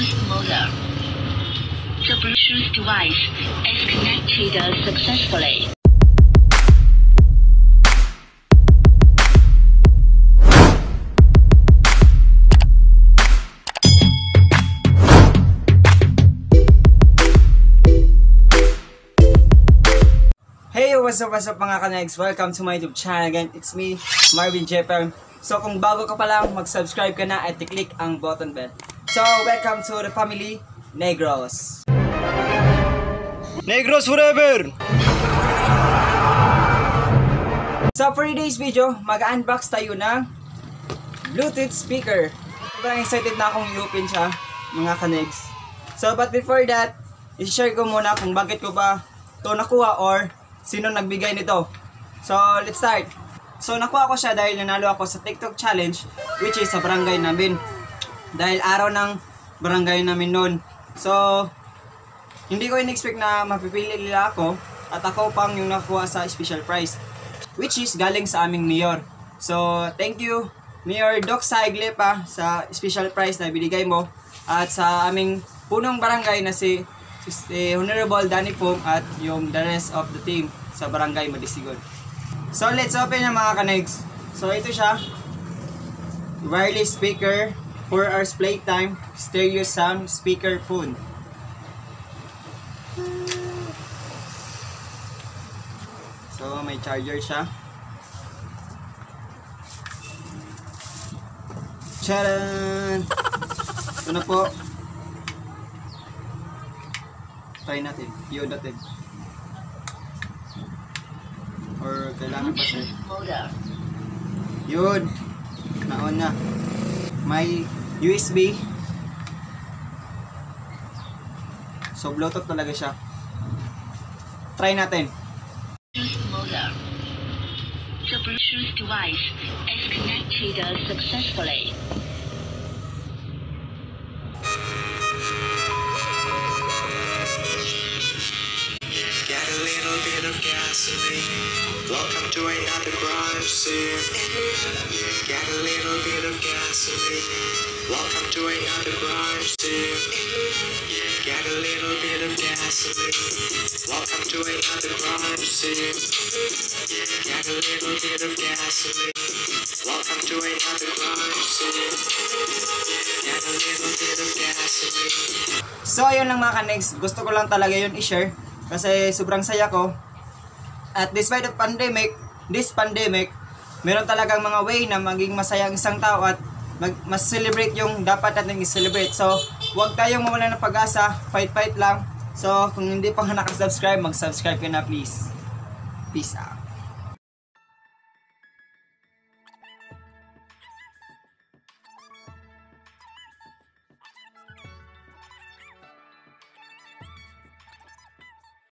Bluetooth modem. The Bluetooth device is connected successfully. Hey, what's up mga kanegs? Welcome to my YouTube channel again. It's me, Esmarvinjay. So kung bago ka pa lang, mag-subscribe ka na at i-click ang button bell. So welcome to the family Negros. Negros forever! So for today's video, mag-unbox tayo ng Bluetooth speaker. Sobrang excited na akong i-open siya, mga kanegs. So but before that, i-share ko muna kung bakit ko ba ito nakuha or sino nagbigay nito. So, let's start. So, nakuha ko siya dahil nanalo ako sa TikTok challenge, which is sa barangay namin. Dahil araw ng barangay namin noon. So, hindi ko in-expect na mapipili nila ako at ako pang yung nakuha sa special prize, which is galing sa aming mayor. So, thank you Mayor Glepa sa special prize na binigay mo at sa aming punong barangay na si Honorable Fung at yung the rest of the team sa Barangay Madasigon. So let's open na mga kanegs. So ito siya, wireless speaker, 4 hours playtime, stereo sound speaker phone. So may charger siya. Charan! Ito na po. Try natin, i-on natin. Or kailangan pa siya. Yun, na-on na. May USB. So Bluetooth talaga siya. Try natin. The Bluetooth device is connected successfully. Welcome to another crime scene. Get a little bit of gasoline. Welcome to another crime scene. Get a little bit of gasoline. Welcome to another crime scene. Get a little bit of gasoline. Welcome to another crime scene. Get a little bit of gasoline. So ayun lang mga kanegs, gusto ko lang talaga yun i-share kasi sobrang saya ko. At despite of this pandemic, meron talagang mga way na maging masaya ang isang tao at mas celebrate yung dapat natin i-celebrate. So, huwag tayong mawala ng pag-asa, fight lang. So, kung hindi pa nakasubscribe, mag-subscribe ka na please. Peace out.